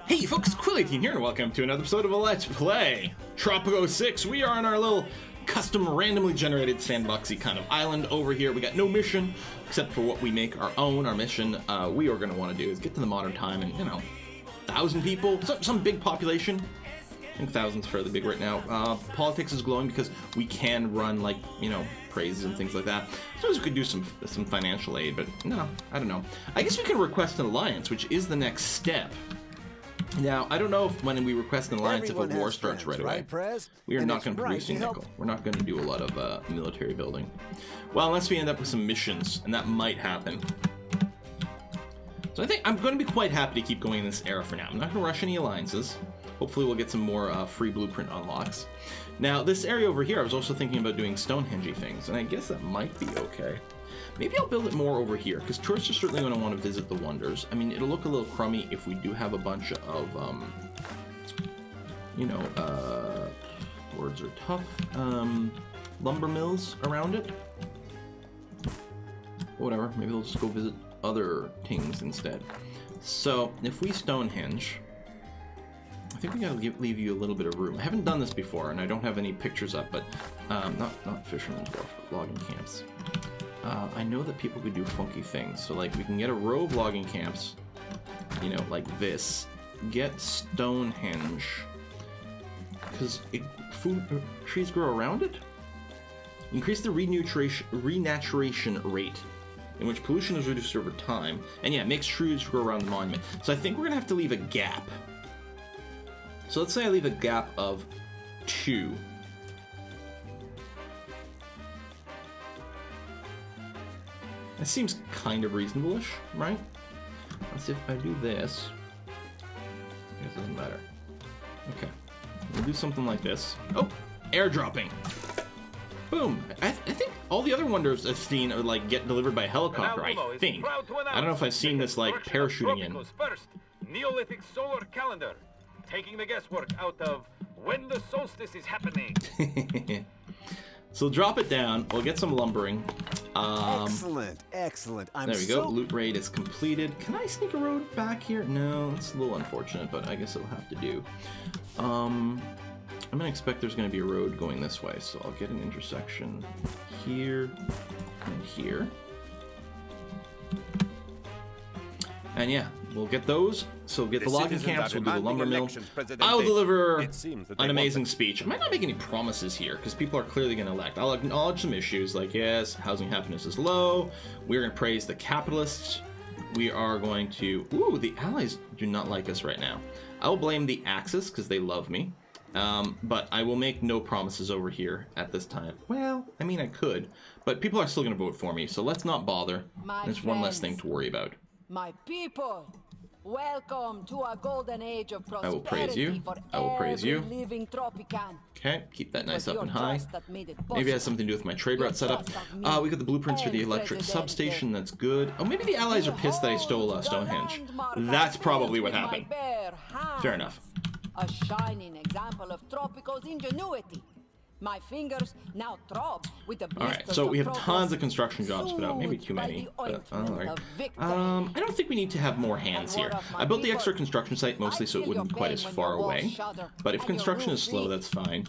Hey folks, Quill18 here, and welcome to another episode of a Let's Play Tropico 6. We are on our little custom randomly generated sandboxy kind of island over here. We got no mission, except for what we make our own. Our mission we are going to want to do is get to the modern time and, 1,000 people, some big population. I think thousands fairly big right now. Politics is glowing because we can run, like, praises and things like that. I suppose we could do some financial aid, but no, I don't know. I guess we can request an alliance, which is the next step. Now, I don't know if when we request an alliance, if a war starts right away. We are not going to produce a nickel. We're not going to do a lot of military building. Well, unless we end up with some missions, and that might happen. So I think I'm going to be quite happy to keep going in this era for now. I'm not going to rush any alliances. Hopefully we'll get some more free blueprint unlocks. Now, this area over here, I was also thinking about doing Stonehenge things, and I guess that might be okay. Maybe I'll build it more over here, because tourists are certainly going to want to visit the wonders. I mean, it'll look a little crummy if we do have a bunch of, words are tough, lumber mills around it. Whatever, maybe we'll just go visit other things instead. So, if we Stonehenge, I think we gotta leave you a little bit of room. I haven't done this before, and I don't have any pictures up, but, not Fisherman's Wharf, but logging camps. I know that people could do funky things, so like we can get a row of logging camps, like this. Get Stonehenge, because trees grow around it. Increase the renaturation rate, in which pollution is reduced over time, and yeah, it makes trees grow around the monument. So I think we're gonna have to leave a gap. So let's say I leave a gap of 2. That seems kind of reasonable-ish, right? Let's see if I do this. I guess it doesn't matter. Okay. We'll do something like this. Oh! Airdropping! Boom! I think all the other wonders I've seen are, like, get delivered by helicopter, I think. I don't know if I've seen this, like, parachuting in. First Neolithic solar calendar, taking the guesswork out of when the solstice is happening. So drop it down. We'll get some lumbering. Excellent. There we go. Loot raid is completed. Can I sneak a road back here? No, it's a little unfortunate, but I guess it'll have to do. I'm gonna expect there's gonna be a road going this way, so I'll get an intersection here and here. And yeah, we'll get those. So we'll get the logging camps, we'll do the lumber mill. I'll deliver an amazing speech. I might not make any promises here, because people are clearly going to elect. I'll acknowledge some issues, like, yes, housing happiness is low. We're going to praise the capitalists. We are going to... Ooh, the allies do not like us right now. I will blame the Axis, because they love me. But I will make no promises over here at this time. Well, I mean, I could. But people are still going to vote for me, so let's not bother. There's one less thing to worry about. My people, welcome to a golden age of prosperity. I will praise you. I will praise you. Living Tropican. Okay, keep that nice up and high. Maybe it has something to do with my trade route setup. We got the blueprints for the electric substation. That's good. Oh, maybe the allies are pissed that I stole Stonehenge. That's probably what happened. Fair enough. A shining example of Tropico's ingenuity. My fingers now throb with the Alright, so we have tons of construction jobs put out. Maybe too many. But, alright. I don't think we need to have more hands here. I built the extra construction site mostly so it wouldn't be quite as far away. But if construction is slow, that's fine.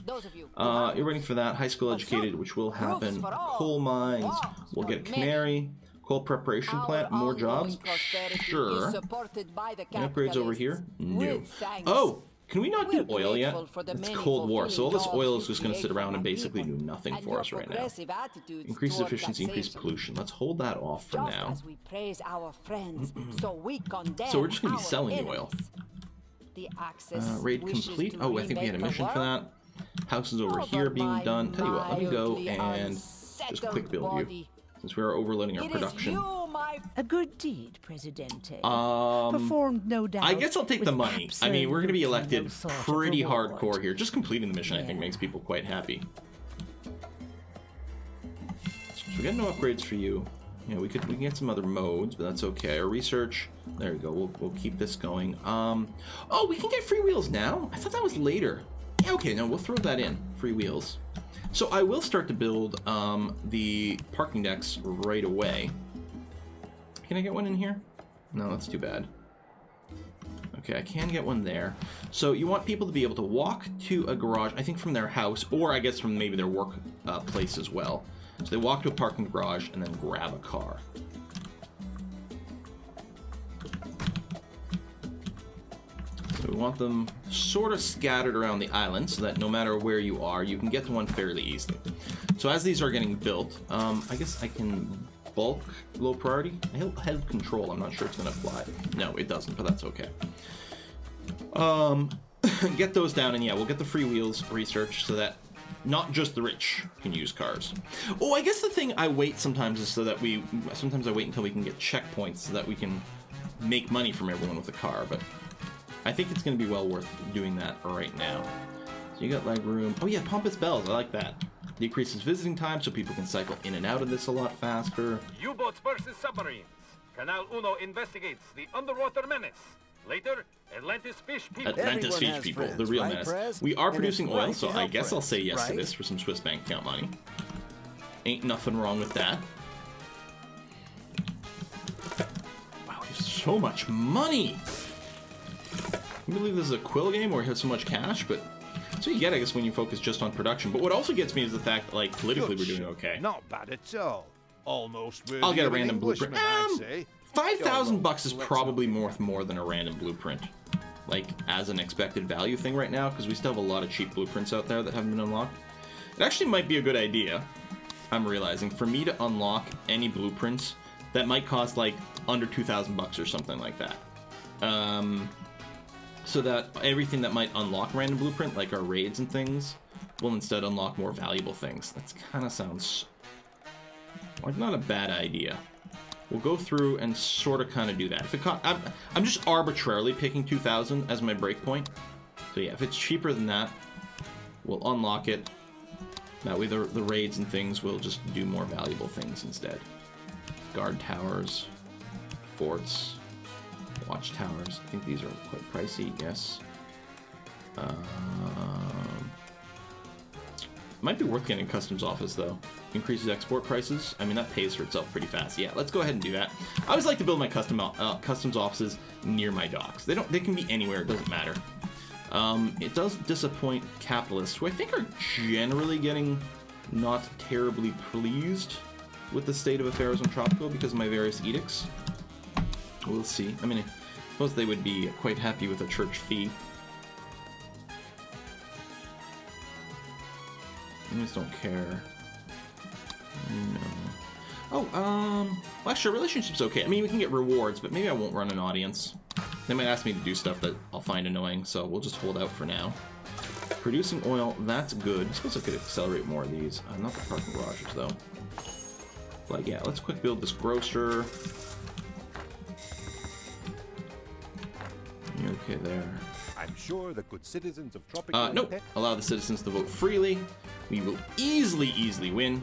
You're waiting for that. High school educated, which will happen. Coal mines. We'll get a cannery. Coal preparation plant. More jobs. Sure. Any upgrades over here? No. Oh! Can we not do oil yet? It's Cold War, so all this oil is just going to sit around and basically do nothing for us right now. Increase efficiency, increase pollution. Let's hold that off for now. So we're just going to be selling the oil. Raid complete. Oh, I think we had a mission for that. Houses over here being done. Tell you what, let me go and just quick build you, since we are overloading our production. A good deed, Presidente. Performed, no doubt. I guess I'll take the money. I mean, we're going to be elected pretty hardcore here. Just completing the mission, I think, makes people quite happy. So we got no upgrades for you. We can get some other modes, but that's okay. Our research, there we go. We'll keep this going. Oh, we can get free wheels now? I thought that was later. Yeah, okay, no, we'll throw that in. Free wheels. So I will start to build the parking decks right away. Can I get one in here? No, that's too bad. Okay, I can get one there. So you want people to be able to walk to a garage, I think from their house, or I guess from maybe their work place as well. So they walk to a parking garage and then grab a car. So we want them sort of scattered around the island so that no matter where you are, you can get to one fairly easily. So as these are getting built, I guess I can bulk low priority. Head control, I'm not sure it's going to apply. No, it doesn't, but that's okay. Get those down, and yeah, we'll get the free wheels research so that not just the rich can use cars. Oh, I guess the thing I wait sometimes is so that sometimes I wait until we can get checkpoints so that we can make money from everyone with a car, but I think it's going to be well worth doing that right now. So you got leg room. Oh yeah, Pompous Bells, I like that. Decreases visiting time so people can cycle in and out of this a lot faster. U-boats versus submarines. Canal Uno investigates the underwater menace. Later, Atlantis Fish People. Atlantis Everyone Fish has People, friends, the real right, menace. Prez? We are And producing it's oil, right so to I help guess I'll say friends, yes to right? this for some Swiss bank account money. Ain't nothing wrong with that. Wow, we have so much money! I believe this is a quill game where we have so much cash, but that's what you get, I guess, when you focus just on production. But what also gets me is the fact that, like, politically we're doing okay. Not bad at all. Almost worthy I'll get a of an random blueprint. Englishman, I'd say. 5,000 bucks is probably worth more than a random blueprint. Like, as an expected value thing right now, because we still have a lot of cheap blueprints out there that haven't been unlocked. It actually might be a good idea, I'm realizing, for me to unlock any blueprints that might cost, like, under 2,000 bucks or something like that. So that everything that might unlock random blueprint, like our raids and things, will instead unlock more valuable things. That kind of sounds like not a bad idea. We'll go through and sort of kind of do that. If it I'm just arbitrarily picking 2,000 as my breakpoint. So yeah, if it's cheaper than that, we'll unlock it. That way the raids and things will just do more valuable things instead. Guard towers, forts, watchtowers. I think these are quite pricey, yes. Might be worth getting a customs office though. Increases export prices. I mean, that pays for itself pretty fast. Yeah, let's go ahead and do that. I always like to build my customs offices near my docks. They can be anywhere, it doesn't matter. It does disappoint capitalists, who I think are generally getting not terribly pleased with the state of affairs on Tropico because of my various edicts. We'll see. I mean, I suppose they would be quite happy with a church fee. I just don't care. No. Oh, well, actually, relationship's okay. I mean, we can get rewards, but maybe I won't run an audience. They might ask me to do stuff that I'll find annoying, so we'll just hold out for now. Producing oil, that's good. I suppose I could accelerate more of these. Not the parking garages, though. But yeah, let's quick build this grocer. You're okay there. I'm sure the good citizens of Tropico... Nope. Allow the citizens to vote freely. We will easily win.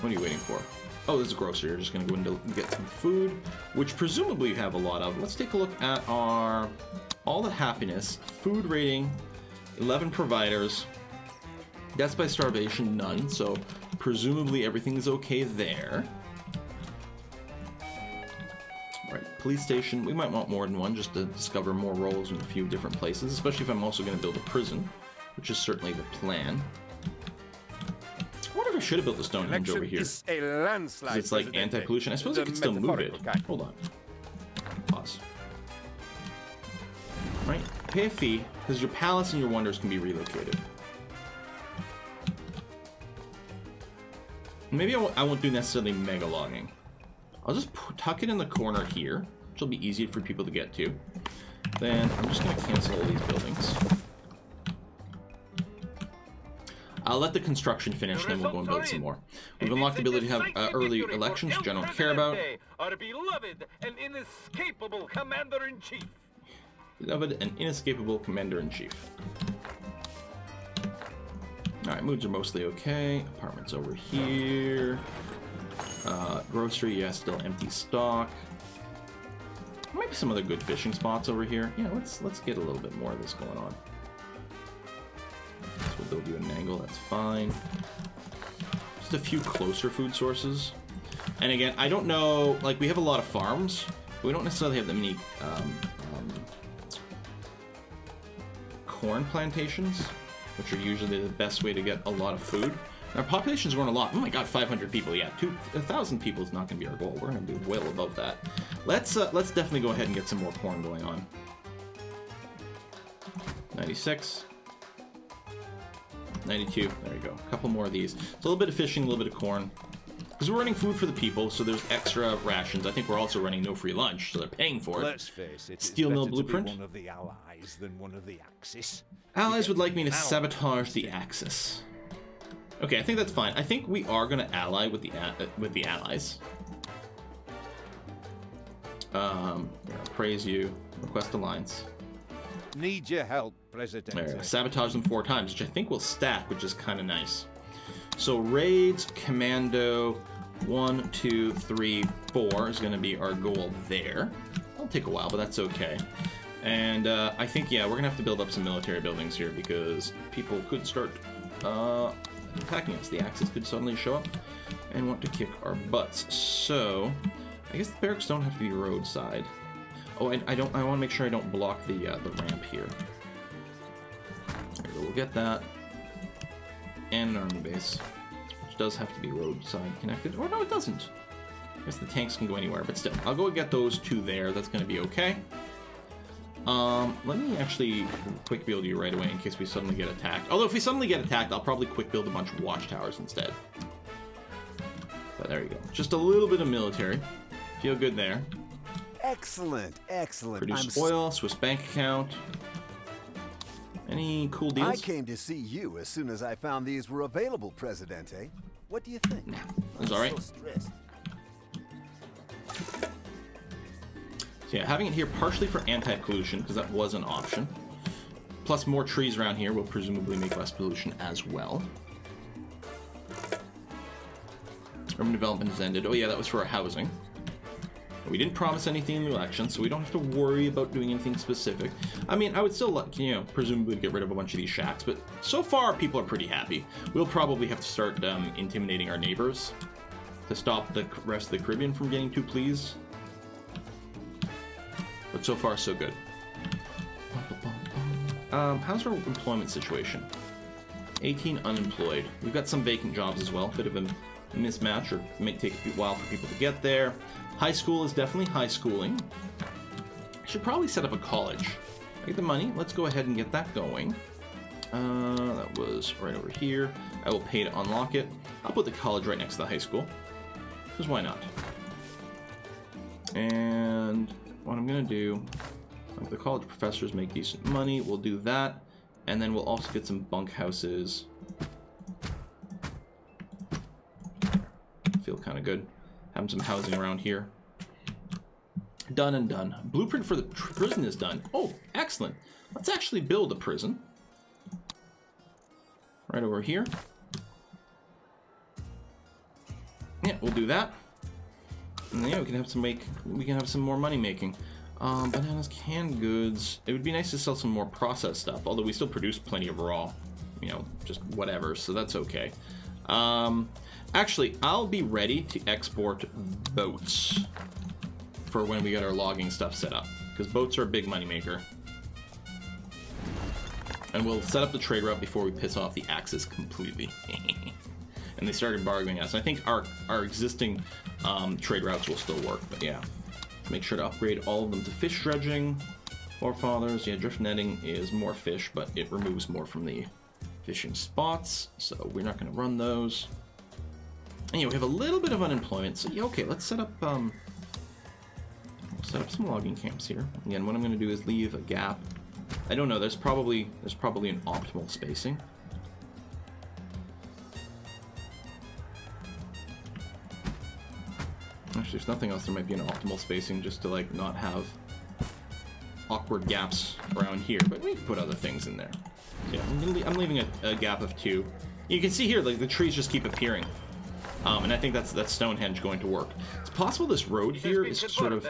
What are you waiting for? Oh, there's a grocery. You're just going to go in to get some food, which presumably you have a lot of. Let's take a look at our all the happiness, food rating, 11 providers. Deaths by starvation, none. So presumably everything's okay there. Right, police station. We might want more than one just to discover more roles in a few different places, especially if I'm also going to build a prison, which is certainly the plan. I wonder if I should have built the Stonehenge over here. Is a landslide, It's like anti-pollution. I suppose I could still move it. Hold on. Pause. Right, pay a fee, because your palace and your wonders can be relocated. Maybe I won't do necessarily mega logging. I'll just tuck it in the corner here, which will be easy for people to get to. Then I'm just going to cancel all these buildings. I'll let the construction finish, then we'll go and build some more. We've unlocked the ability to have early elections, which I don't care about. Our beloved and inescapable Commander-in-Chief. Beloved and inescapable Commander-in-Chief. Alright, moods are mostly okay. Apartments over here. Grocery, yeah, still empty stock. Might be some other good fishing spots over here. Yeah, let's get a little bit more of this going on. So we'll build you an angle, that's fine. Just a few closer food sources. And again, I don't know, like, we have a lot of farms, We don't necessarily have that many corn plantations, which are usually the best way to get a lot of food. Our population's grown a lot. Oh my god, 500 people. Yeah, 1,000 people is not going to be our goal. We're going to be well above that. Let's definitely go ahead and get some more corn going on. 96. 92. There you go. A couple more of these. It's a little bit of fishing, a little bit of corn. Because we're running food for the people, so there's extra rations. I think we're also running no free lunch, so they're paying for it. Let's face it, Steel mill blueprint. one of the allies than one of the Axis. Allies would like me to sabotage the Axis. Okay, I think that's fine. I think we are going to ally with the allies. Praise you. Request alliance. Need your help, President. There we go. Sabotage them 4 times, which I think will stack, which is kind of nice. So raids, commando, 1, 2, 3, 4 is going to be our goal there. It'll take a while, but that's okay. And I think, yeah, we're going to have to build up some military buildings here because people could start attacking us. The Axis could suddenly show up and want to kick our butts. So I guess the barracks don't have to be roadside. Oh, I want to make sure I don't block the ramp here. There we go, we'll get that. And an army base, which does have to be roadside connected. Or no, it doesn't. I guess the tanks can go anywhere, but still. I'll go get those 2 there. That's going to be okay. Let me actually quick build you right away in case we suddenly get attacked. Although if we suddenly get attacked, I'll probably quick build a bunch of watchtowers instead. But there you go. Just a little bit of military. Feel good there. Excellent, excellent. Produce oil, Swiss bank account. Any cool deals? I came to see you as soon as I found these were available, Presidente. What do you think? Nah, that's all right. So stressed. So yeah, having it here partially for anti-pollution, because that was an option. Plus more trees around here will presumably make less pollution as well. Urban development has ended. Oh yeah, that was for our housing. We didn't promise anything in the election, so we don't have to worry about doing anything specific. I mean, I would still like, presumably get rid of a bunch of these shacks, but so far people are pretty happy. We'll probably have to start intimidating our neighbors to stop the rest of the Caribbean from getting too pleased. But so far, so good. How's our employment situation? 18 unemployed. We've got some vacant jobs as well. Bit of a mismatch, or may take a while for people to get there. High school is definitely high schooling. I should probably set up a college. I get the money. Let's go ahead and get that going. That was right over here. I will pay to unlock it. I'll put the college right next to the high school. Because why not? And what I'm going to do, like the college professors make decent money, we'll do that. And then we'll also get some bunk houses. Feel kind of good. Having some housing around here. Done and done. Blueprint for the prison is done. Oh, excellent. Let's actually build a prison. Right over here. Yeah, we'll do that. And then, yeah, we can have some more money making. Bananas, canned goods. It would be nice to sell some more processed stuff, although we still produce plenty of raw, just whatever, so that's okay. Actually, I'll be ready to export boats for when we get our logging stuff set up, because boats are a big moneymaker. And we'll set up the trade route before we piss off the Axis completely. And they started bargaining us. I think our existing trade routes will still work, but yeah. Make sure to upgrade all of them to fish dredging. Forefathers, yeah, drift netting is more fish, but it removes more from the fishing spots, so we're not going to run those. And yeah, we have a little bit of unemployment, so yeah, okay, let's set up some logging camps here. Again, what I'm going to do is leave a gap. I don't know, there's probably an optimal spacing. Actually, if nothing else, there might be an optimal spacing just to, like, not have awkward gaps around here. But we can put other things in there. So, yeah, I'm leaving a gap of 2. You can see here, like, the trees just keep appearing. And I think that's Stonehenge going to work. It's possible this road here is sort of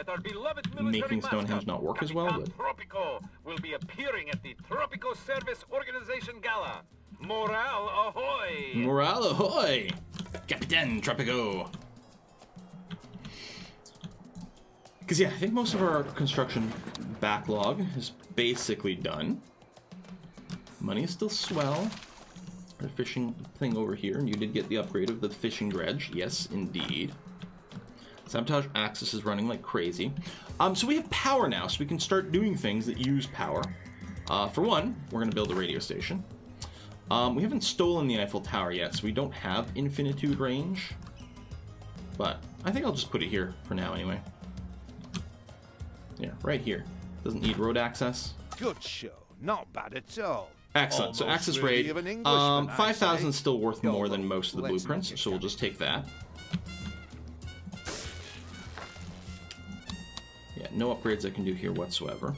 making Stonehenge not work as well. But Tropico will be appearing at the Tropico Service Organization Gala. Morale ahoy! Morale ahoy! Captain Tropico! Because, yeah, I think most of our construction backlog is basically done. Money is still swell. The fishing thing over here, and you did get the upgrade of the fishing dredge. Yes, indeed. Sabotage Axis is running like crazy. So we have power now, so we can start doing things that use power. For one, we're going to build a radio station. We haven't stolen the Eiffel Tower yet, so we don't have infinitude range. But I think I'll just put it here for now anyway. Yeah, right here. Doesn't need road access. Good show. Not bad at all. Excellent. So Almost access worthy rate, of an Englishman, I'd 5,000 say. is still worth more than Go, most of the let's blueprints, make it so we'll just take that. Yeah, no upgrades I can do here whatsoever.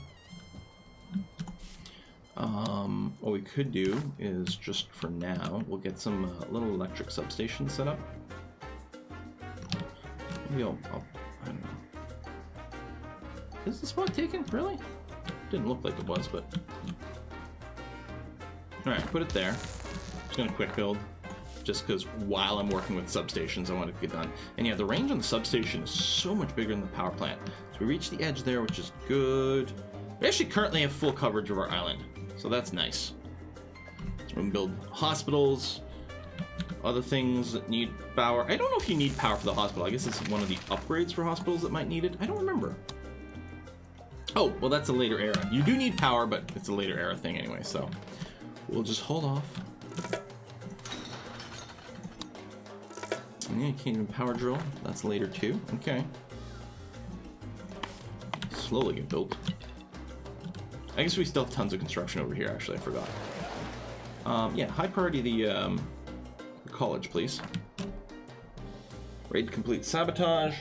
What we could do is just for now, we'll get some little electric substations set up. Maybe I don't know. Is the spot taken? Really? Didn't look like it was, but... Alright, put it there. Just gonna quick build. Just because while I'm working with substations, I want it to get done. And yeah, the range on the substation is so much bigger than the power plant. So we reached the edge there, which is good. We actually currently have full coverage of our island. So that's nice. We can build hospitals, other things that need power. I don't know if you need power for the hospital. I guess it's one of the upgrades for hospitals that might need it. I don't remember. Oh, well, that's a later era. You do need power, but it's a later era thing anyway, so we'll just hold off. Yeah, you can't even power drill. That's later too. Okay. Slowly get built. I guess we still have tons of construction over here, actually. I forgot. Yeah, high priority the college, please. Ready to complete sabotage.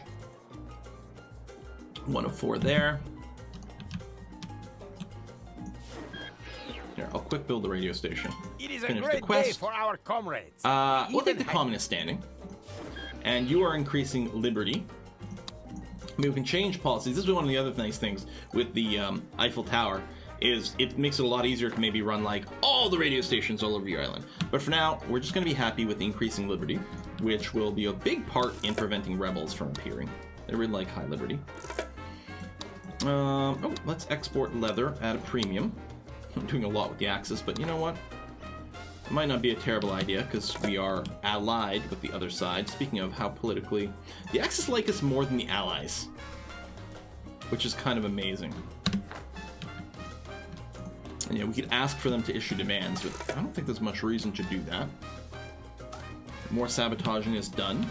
1 of 4 there. Here, I'll quick build the radio station. It is a Finish the great day quest. for our comrades. We'll take the communist standing. And you are increasing liberty. I mean, we can change policies. This is one of the other nice things with the Eiffel Tower, is it makes it a lot easier to maybe run like all the radio stations all over your island. But for now, we're just going to be happy with increasing liberty, which will be a big part in preventing rebels from appearing. They really like high liberty. Oh, let's export leather at a premium. I'm doing a lot with the Axis, but you know what? It might not be a terrible idea, because we are allied with the other side. Speaking of how politically... The Axis like us more than the Allies, which is kind of amazing. And yeah, we could ask for them to issue demands, but I don't think there's much reason to do that. More sabotaging is done.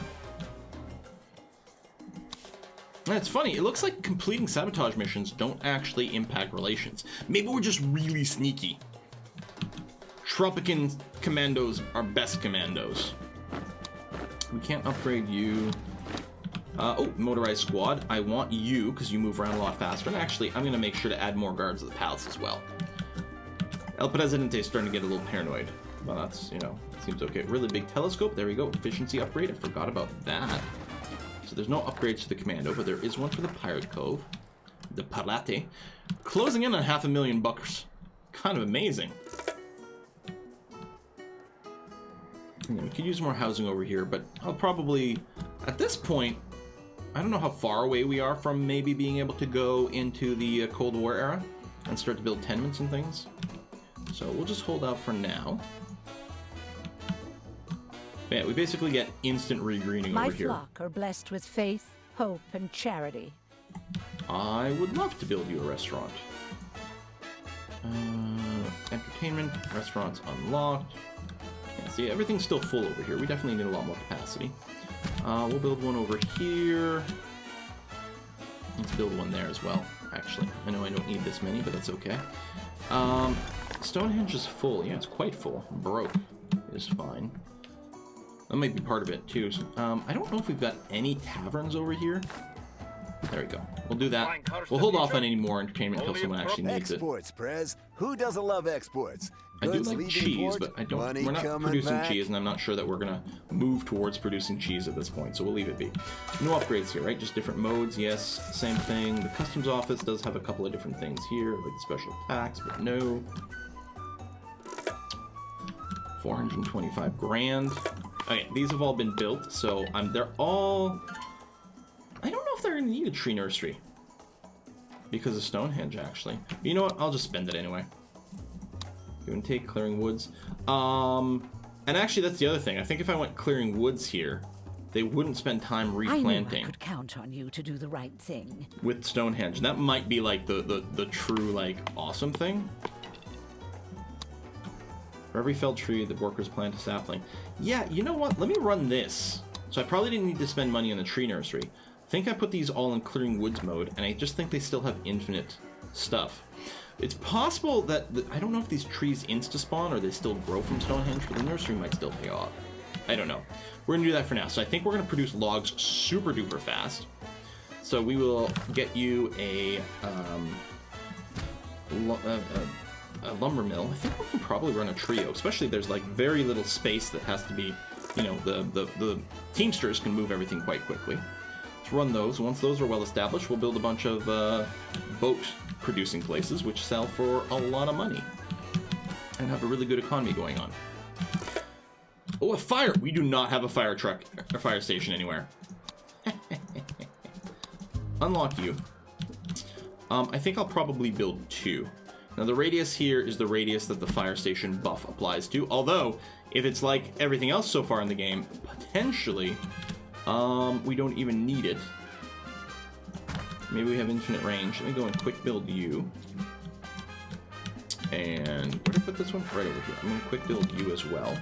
And it's funny, it looks like completing sabotage missions don't actually impact relations. Maybe we're just really sneaky. Tropican commandos are best commandos. We can't upgrade you. Oh, motorized squad. I want you, because you move around a lot faster. And actually, I'm going to make sure to add more guards to the palace as well. El Presidente is starting to get a little paranoid. Well, that's, you know, seems okay. Really big telescope. There we go. Efficiency upgrade. I forgot about that. So there's no upgrades to the commando, but there is one for the Pirate Cove. The Parate. Closing in on $500,000. Kind of amazing. And we could use more housing over here, but I'll probably... At this point, I don't know how far away we are from maybe being able to go into the Cold War era and start to build tenements and things. So we'll just hold out for now. Yeah, we basically get instant regreening My over here. flock are blessed with faith, hope, and charity. I would love to build you a restaurant. Entertainment, restaurants unlocked. Yeah, see, everything's still full over here. We definitely need a lot more capacity. We'll build one over here. Let's build one there as well, actually. I know I don't need this many, but that's okay. Stonehenge is full. Yeah, it's quite full. Broke is fine. That might be part of it, too. I don't know if we've got any taverns over here. There we go. We'll do that. We'll hold off on any more entertainment until someone actually needs it. Exports, Prez. Who doesn't love exports? I do Goods like leaving cheese, port, but I don't. money We're not coming producing back. cheese, and I'm not sure that we're gonna move towards producing cheese at this point. So we'll leave it be. No upgrades here, right? Just different modes. Yes, same thing. The customs office does have a couple of different things here, like the special tax, but no. 425 grand. Okay, these have all been built, so they're all. I don't know if they're gonna need a tree nursery. because of Stonehenge, actually. You know what? I'll just spend it anyway. Give and take, clearing woods. And actually, that's the other thing. I think if I went clearing woods here, they wouldn't spend time replanting. I knew I could count on you to do the right thing. With Stonehenge. And that might be like the true, like, awesome thing. For every felled tree, the workers plant a sapling. Yeah, you know what? Let me run this. So I probably didn't need to spend money on the tree nursery. I think I put these all in clearing woods mode, and I just think they still have infinite stuff. It's possible that, I don't know if these trees insta-spawn or they still grow from Stonehenge, but the nursery might still pay off. I don't know. We're gonna do that for now. So I think we're gonna produce logs super duper fast. So we will get you a lumber mill. I think we can probably run a trio, especially if there's like very little space that has to be, you know, the teamsters can move everything quite quickly. Let's run those. Once those are well established, we'll build a bunch of boat producing places which sell for a lot of money and have a really good economy going on. Oh, a fire! We do not have a fire truck or fire station anywhere. Unlock you. I think I'll probably build 2. Now the radius here is the radius that the fire station buff applies to, although if it's like everything else so far in the game, potentially we don't even need it. Maybe we have infinite range. Let me go and quick build you. And where did I put this one? Right over here. I'm going to quick build you as well.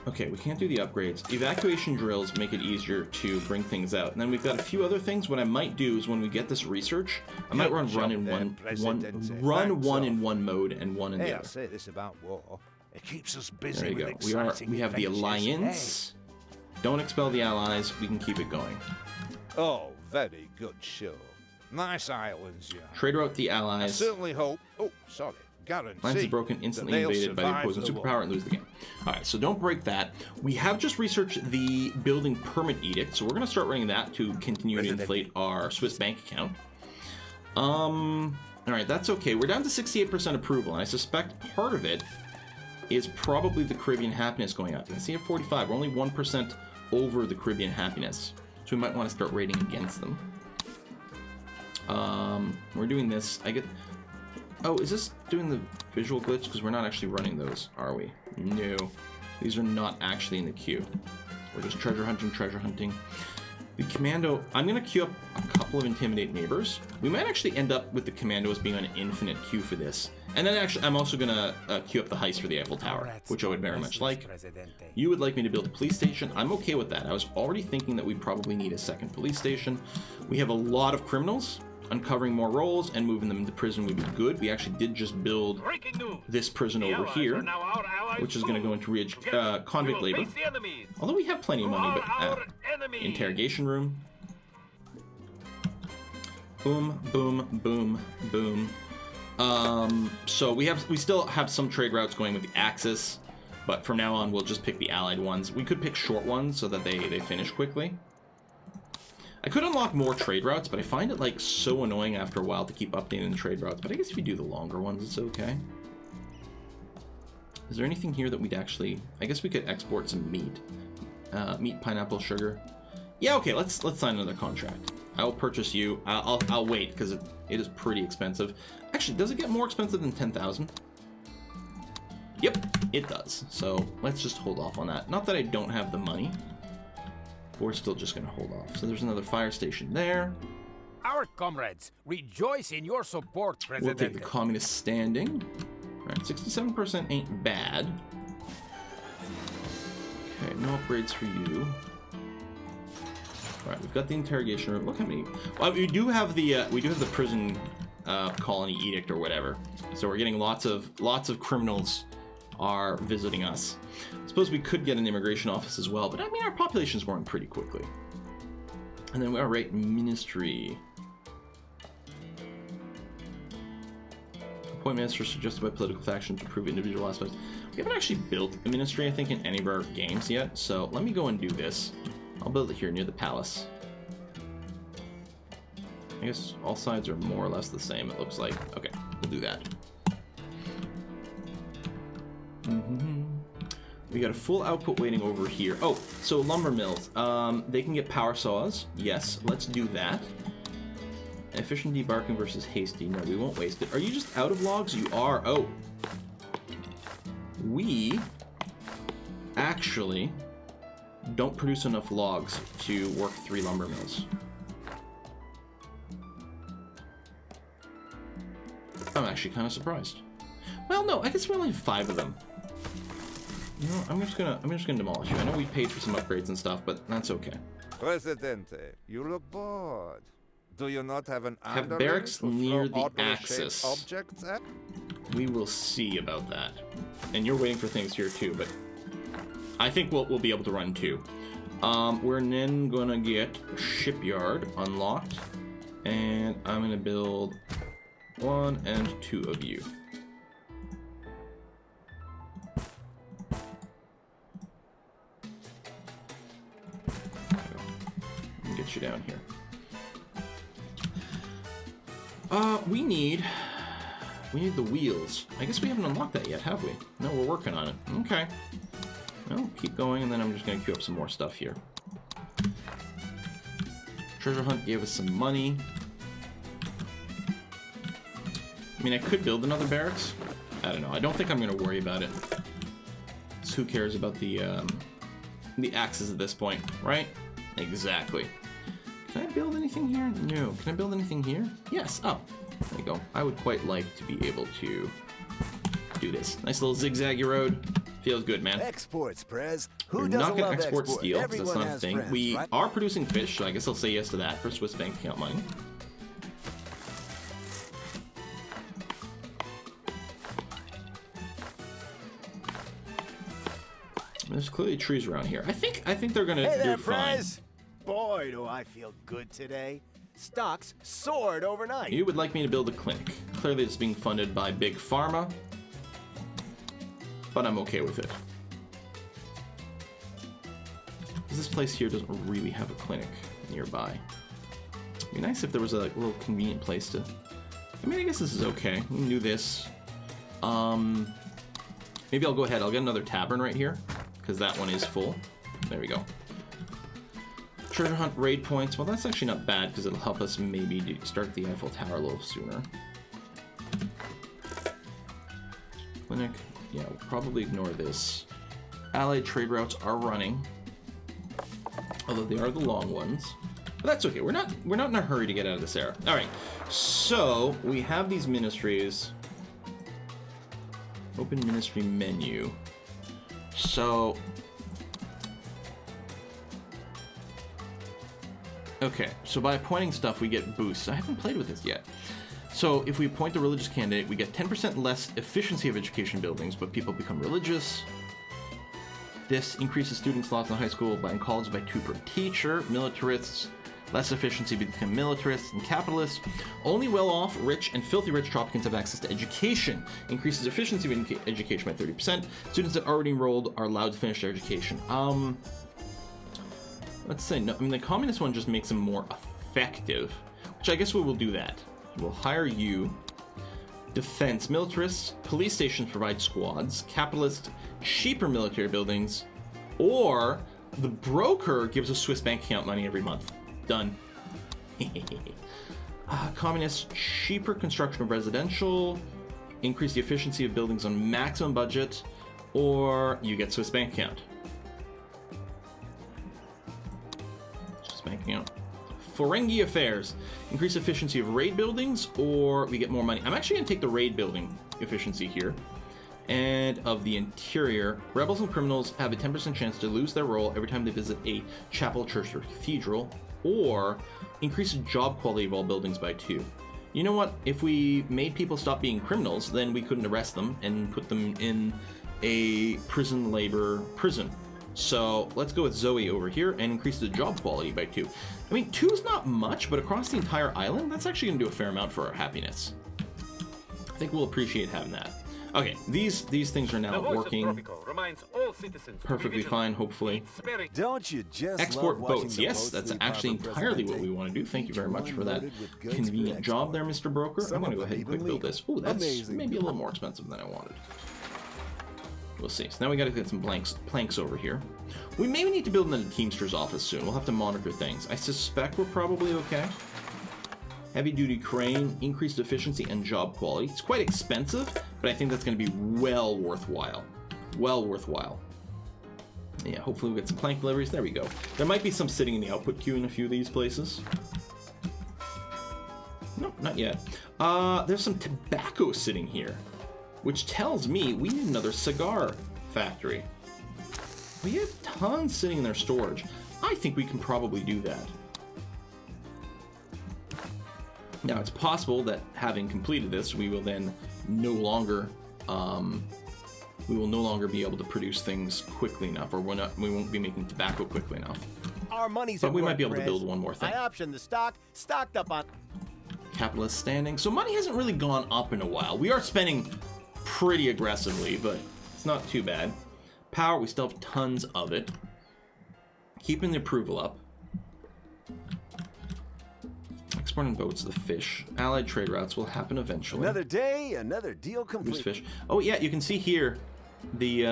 Okay, we can't do the upgrades. Evacuation drills make it easier to bring things out. And then we've got a few other things. What I might do is when we get this research, I might run one in one mode and one in the other. I'll say this about war. It keeps us busy. There you go. We have the Alliance. Don't expel the Allies. We can keep it going. Oh, very good show. Nice islands, yeah. Trade route the Allies. I certainly hope. Oh, sorry. Guarantee. Alliance is broken, instantly invaded by the opposing superpower and lose the game. Alright, so don't break that. We have just researched the building permit edict, so we're going to start running that to continue to inflate our Swiss bank account. Alright, that's okay. We're down to 68% approval, and I suspect part of it is probably the Caribbean happiness going up. You can see at 45, we're only 1% over the Caribbean happiness, so we might want to start rating against them. We're doing this. Oh, is this doing the visual glitch? Because we're not actually running those, are we? No. These are not actually in the queue. We're just treasure hunting. The commando, I'm going to queue up a couple of intimidate neighbors. We might actually end up with the commandos being on an infinite queue for this. And then actually, I'm also going to queue up the heist for the Eiffel Tower, which I would very much like. You would like me to build a police station. I'm okay with that. I was already thinking that we probably need a second police station. We have a lot of criminals. Uncovering more roles and moving them into prison would be good. We actually did just build this prison over here, which is going to go into convict labor. Although we have plenty of money, but interrogation room. Boom, boom, boom, boom. So we still have some trade routes going with the Axis, but from now on we'll just pick the allied ones. We could pick short ones so that they finish quickly. I could unlock more trade routes, but I find it like so annoying after a while to keep updating the trade routes. But I guess if you do the longer ones, it's okay. Is there anything here that we'd actually... I guess we could export some meat. Meat, pineapple, sugar. Yeah, okay, let's sign another contract. I will purchase you. I'll wait, because it is pretty expensive. Actually, does it get more expensive than 10,000? Yep, it does. So let's just hold off on that. Not that I don't have the money. We're still just going to hold off. So there's another fire station there. Our comrades rejoice in your support, President. We'll take the communist standing. All right, 67% ain't bad. Okay, no upgrades for you. All right, we've got the interrogation room. Look how many. Well, we do have the prison colony edict or whatever. So we're getting lots of criminals are visiting us. I suppose we could get an immigration office as well, but I mean our population's growing pretty quickly. And then we are right ministry. Appoint ministers to justify political factions to prove individual aspects. We haven't actually built a ministry, I think, in any of our games yet, so let me go and do this. I'll build it here near the palace. I guess all sides are more or less the same, it looks like. Okay, we'll do that. We got a full output waiting over here. Oh, so lumber mills. They can get power saws. Yes, let's do that. Efficient debarking versus hasty. No, we won't waste it. Are you just out of logs? You are. Oh. We actually don't produce enough logs to work 3 lumber mills. I'm actually kind of surprised. Well, no, I guess we only have 5 of them. You know, I'm just gonna demolish you. I know we paid for some upgrades and stuff, but that's okay. Presidente, you look bored. Do you not have an Have underling barracks to near throw the oddly-shaped axis. objects at? We will see about that. And you're waiting for things here too, but I think we'll be able to run 2. We're then gonna get shipyard unlocked, and I'm gonna build 1 and 2 of you. Get you down here. We need the wheels. I guess we haven't unlocked that yet, have we? No, we're working on it. Okay. Well, keep going, and then I'm just gonna queue up some more stuff here. Treasure hunt gave us some money. I mean, I could build another barracks. I don't know. I don't think I'm gonna worry about it. So who cares about the axes at this point, right? Exactly. Can I build anything here? No. Can I build anything here? Yes. Oh, there you go. I would quite like to be able to do this. Nice little zigzaggy road. Feels good, man. Exports, Prez. Who We're doesn't not going love to export export? steel, because that's Everyone not a has thing. friends, We right? are producing fish, so I guess I'll say yes to that for Swiss bank account money. There's clearly trees around here. I think they're gonna Hey do there, fine. Prez. Boy, do I feel good today. Stocks soared overnight. You would like me to build a clinic. Clearly it's being funded by Big Pharma, but I'm okay with it. This place here doesn't really have a clinic nearby. It'd be nice if there was a little convenient place to... I mean, I guess this is okay. We can do this. Maybe I'll go ahead. I'll get another tavern right here, because that one is full. There we go. Treasure hunt raid points. Well, that's actually not bad, because it'll help us maybe start the Eiffel Tower a little sooner. Clinic. Yeah, we'll probably ignore this. Allied trade routes are running, although they are the long ones. But that's okay. We're not in a hurry to get out of this era. All right. So we have these ministries. Open ministry menu. So, okay, so by appointing stuff, we get boosts. I haven't played with this yet. So if we appoint a religious candidate, we get 10% less efficiency of education buildings, but people become religious. This increases student slots in high school and college by 2 per teacher. Militarists, less efficiency, become militarists and capitalists. Only well-off, rich, and filthy rich Tropicans have access to education. Increases efficiency of education by 30%. Students that already enrolled are allowed to finish their education. Let's say no. I mean, the communist one just makes them more effective, which I guess we will do that. We'll hire you. Defense, militarists, police stations provide squads. Capitalist, cheaper military buildings, or the broker gives us Swiss bank account money every month. Done. Communist, cheaper construction of residential, increase the efficiency of buildings on maximum budget, or you get Swiss bank account. Swiss bank account. Ferengi affairs, increase efficiency of raid buildings, or we get more money. I'm actually going to take the raid building efficiency here. And of the interior, rebels and criminals have a 10% chance to lose their role every time they visit a chapel, church, or cathedral, or increase the job quality of all buildings by 2. You know what? If we made people stop being criminals, then we couldn't arrest them and put them in a prison. So let's go with Zoe over here and increase the job quality by 2. I mean, 2 is not much, but across the entire island, that's actually going to do a fair amount for our happiness. I think we'll appreciate having that. Okay, these things are now working perfectly fine, hopefully. Don't you just Export love watching boats. the Yes, boats that's leave actually Harbor entirely what Presidente? we want to do. Thank you very much for that One loaded with goods for convenient job there, Mr. Broker. Some I'm going to of go ahead them and quick even build this. legal. Ooh, that's Amazing. maybe a little more expensive than I wanted. We'll see. So now we got to get some planks over here. We maybe need to build another Teamster's office soon. We'll have to monitor things. I suspect we're probably okay. Heavy-duty crane, increased efficiency, and job quality. It's quite expensive, but I think that's going to be well worthwhile. Well worthwhile. Yeah, hopefully we'll get some plank deliveries. There we go. There might be some sitting in the output queue in a few of these places. No, not yet. There's some tobacco sitting here, which tells me we need another cigar factory. We have tons sitting in their storage. I think we can probably do that. Now, it's possible that having completed this, we will then no longer be able to produce things quickly enough, or we won't be making tobacco quickly enough. Our money's But at we work, might be able to Prez. build one more thing. I optioned the stock, stocked up on... Capitalist standing. So money hasn't really gone up in a while. We are spending pretty aggressively, but it's not too bad. Power, we still have tons of it. Keeping the approval up. Exporting boats, the fish. Allied trade routes will happen eventually. Another day, another deal Who's complete. fish? Oh yeah, you can see here the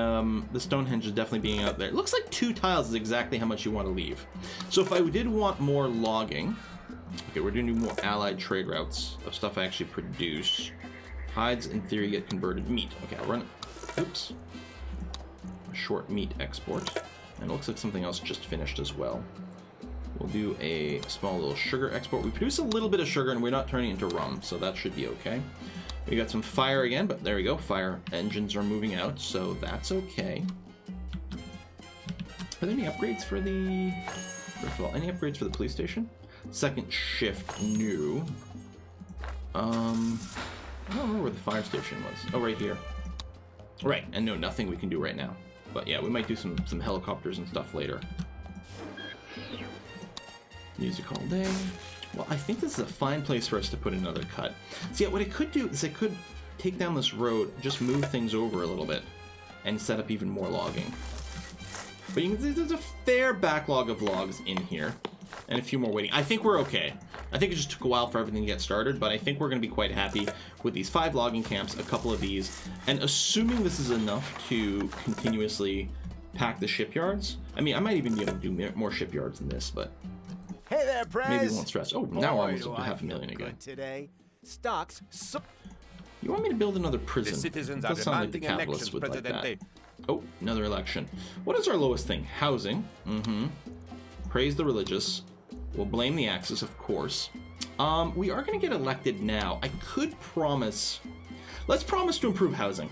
Stonehenge is definitely being out there. It looks like 2 tiles is exactly how much you want to leave. So if I did want more logging, okay, we're going to do more allied trade routes of stuff I actually produce. Hides, in theory, get converted. Meat. Okay, I'll run it. Oops. Short meat export. And it looks like something else just finished as well. We'll do a small little sugar export. We produce a little bit of sugar and we're not turning it into rum, so that should be okay. We got some fire again, but there we go. Fire engines are moving out, so that's okay. Are there any upgrades for the... First of all, any upgrades for the police station? Second shift, new. I don't remember where the fire station was. Oh, right here. Right, and no, nothing we can do right now. But yeah, we might do some helicopters and stuff later. Music all day. Well, I think this is a fine place for us to put another cut. See, what I could do is I could take down this road, just move things over a little bit, and set up even more logging. But you can see there's a fair backlog of logs in here, and a few more waiting. I think we're okay. I think it just took a while for everything to get started, but I think we're going to be quite happy with these 5 logging camps, a couple of these, and assuming this is enough to continuously pack the shipyards. I mean, I might even be able to do more shipyards than this, but... Hey there, Prez. Maybe we won't stress. Oh, now we're almost do up to I 500,000 feel again. good today. Stocks... You want me to build another prison? The citizens It are does sound like the demanding capitalists elections, would like that. Presidente. Oh, another election. What is our lowest thing? Housing. Praise the religious. We'll blame the Axis, of course. We are going to get elected now. I could promise... Let's promise to improve housing.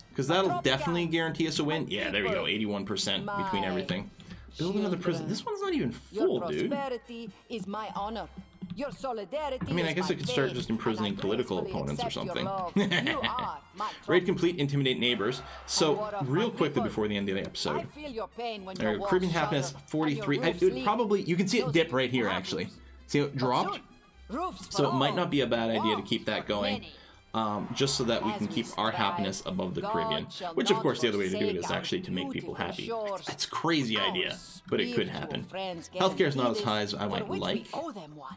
Because that'll definitely guarantee us a win. Yeah, there we go. 81% between everything. Build another prison. This one's not even full, Your dude. prosperity is my honor. Your solidarity I mean, I is guess my I could start faith, just imprisoning and I political gracefully opponents or accept your something. love. You are my Raid trophy. complete, intimidate neighbors. So, What of real my quickly people? before the end of the I episode. feel your pain when There, your walls Caribbean happiness, shudder and 43. your It roofs would leak. probably, you can see it Those dip right here, problems. actually. See how it dropped? Soon, roofs So for it might all, not be a bad idea to walls keep that for going. many. Just so that we As can we keep our strive, happiness above the God Caribbean. shall Which, of not course, the other way to do it is forsake our actually to make people beautiful happy. shores. It's a crazy Our idea, but it could spiritual happen. friends Healthcare is not as guarantee high as this, I for might which like. we owe them one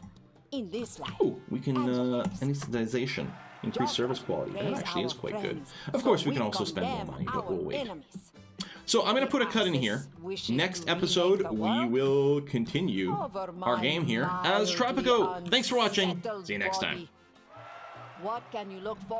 in this life. Oh, we can, And the next. anesthetization. Increase Just service quality. That praise actually is our quite good. friends, Of so course, we we can also spend more condemn money, but our we'll wait. enemies. So I'm going to The put a cut in Axis here. wishes Next to episode, remake the we world will continue over our my game here as mildly Tropico. Thanks for watching. unsettled See you next time. body. What can you look for?